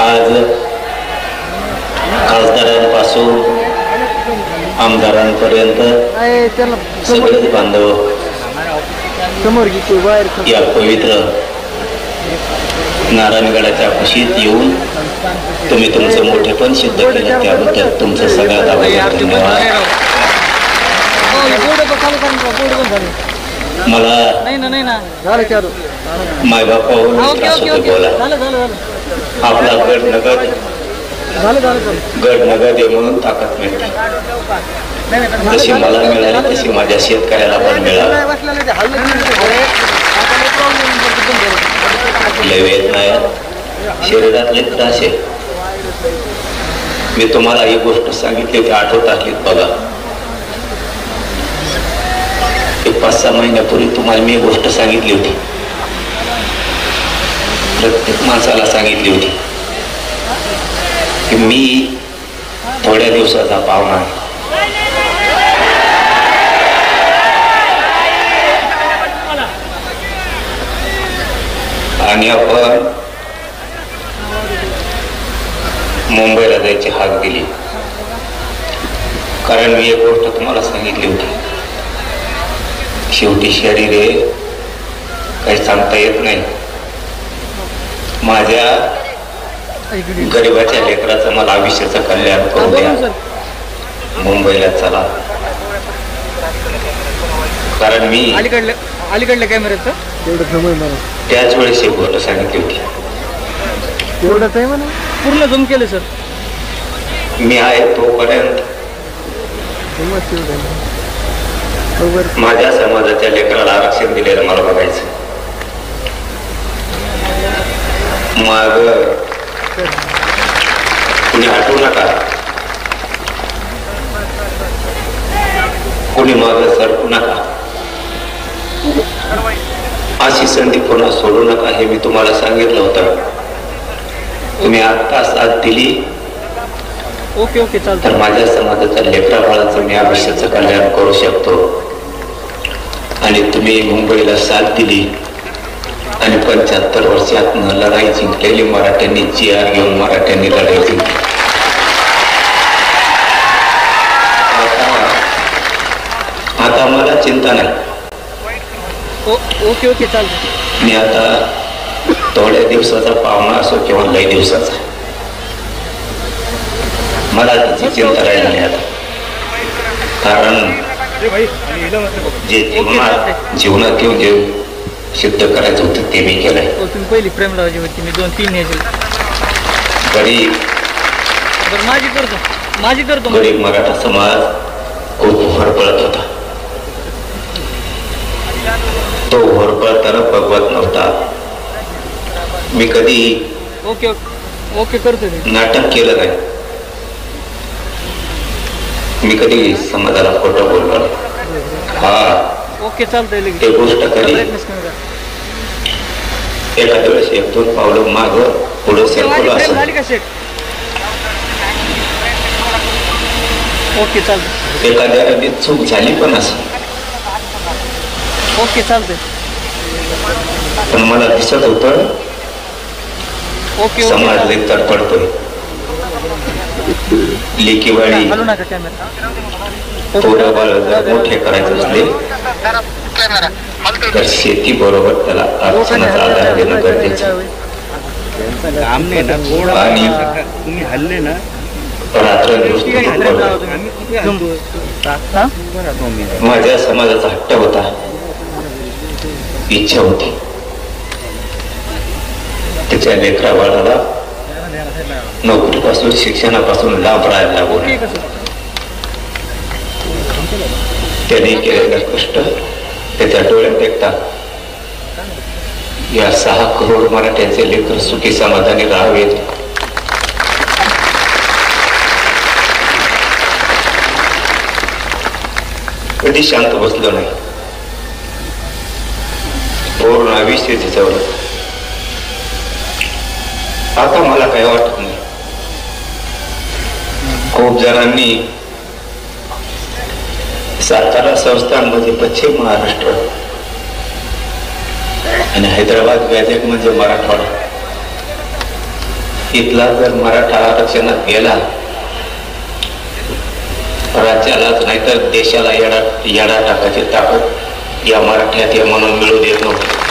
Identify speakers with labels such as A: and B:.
A: आज खासदारांपासून आमदारांपर्यंत सगळेच बांधव या पवित्र नारायणगडाच्या कुशीत येऊन तुम्ही तुमचं मोठेपण सिद्ध केलं त्याबद्दल तुमचं सगळ्यात अगोदर धन्यवाद. मला मायबापावर त्रास होतो बोला. आपला गड नगद आहे म्हणून ताकद मिळते. जशी मला मिळाली तशी माझ्या शेतकऱ्याला पण मिळाली. वेदना शरीरातले त्रास आहे. मी तुम्हाला ही गोष्ट सांगितली होती, आठवत असलीत बघा. 5-6 महिन्यापूर्वी तुम्हाला मी गोष्ट सांगितली होती, प्रत्येक माणसाला सांगितली होती की मी थोड्या दिवसाचा पाहुणा आहे. आणि आपण मुंबईला जायची हाक दिली, कारण मी एक गोष्ट तुम्हाला सांगितली होती. शेवटी शरीर आहे, काही सांगता येत नाही. माझ्या गरिबाच्या लेकराचं मला आयुष्याचं कल्याण करू द्या, मुंबईला चला. कारण मी
B: अलीकडल्या कॅमेऱ्यात
A: त्याच वेळेस एक गोष्ट सांगितली होती.
B: पूर्ण झूम केलं सर.
A: मी आहे तोपर्यंत माझ्या समाजाच्या लेकराला आरक्षण दिलेलं मला बघायचं. मग कुणी हटवू नका, कुणी माग सरकू नका, अशी संधी पुन्हा सोडू नका. हे मी तुम्हाला सांगितलं होतं. तुम्ही आता साथ दिली
B: ओके ओके चालतं.
A: तर माझ्या समाजाच्या लेकरा बाळाचं मी आयुष्याचं कल्याण करू शकतो. आणि तुम्ही मुंबईला साथ दिली आणि 75 वर्षात लढाई जिंकलेली मराठ्यांनी GR घेऊन मराठ्यांनी लढाई जिंकली. आता मला चिंता नाही.
B: ओके ओके चालतं.
A: मी आता थोड्या दिवसाचा पाहुणा असो किंवा लई दिवसाचा, मला त्याची चिंता राहिली नाही आता. कारण जे जीवनात येऊन जे सिद्ध करायचं होतं ते मी केलंय.
B: तुम्ही पहिली प्रेम लावायची होती, मी 2-3 न्यायचे. माझी करतो.
A: गरीब मराठा समाज खूप होरपळत होता. तो होरपळताना बघवत नव्हता. मी कधी
B: ओके ओके करतो
A: नाटक केलं नाही. मी कधी समाजाला खोटं बोललो नाही. हा
B: ओके चालतंय.
A: ते गोष्ट कधी एखाद्या वेळेस 1-2 पावलं माग पुढे सरकवलं असं.
B: ओके चालतं.
A: एखाद्या अगदी चूक झाली पण असं.
B: ओके चालतंय.
A: पण मला दिसत होतं
B: ओके
A: समाज लई तडफडतोय. लेकीवाडी पोरं बाळ जर मोठे करायचे असले तर शेती बरोबर त्याला अडचणीचा आधार देणं गरजेचं. आणि
C: तुम्ही हल्ले ना
A: रात्रंदिवस माझ्या समाजाचा हट्ट होता, इच्छा होती त्याच्या लेकरा बाळाला नोकरीपासून शिक्षणापासून लांब राहायला लागू नये. त्यांनी केलेलं कष्ट त्याच्या डोळ्यात देखता या 6 करोड मराठ्यांचे लेकर सुखी समाधानी राहावेत. कधी शांत बसलो नाही. पूर्ण आयुष्य झिजवलं. आता मला काही वाटत नाही. खूप जणांनी सातारा संस्थांमध्ये पश्चिम महाराष्ट्र आणि हैदराबाद गॅझेट म्हणजे मराठवाडा इथला जर मराठा आरक्षणात गेला राज्यालाच नाही तर देशाला येडा टाकायची ताकद या मराठ्यात म्हणून मिळू देत नव्हती.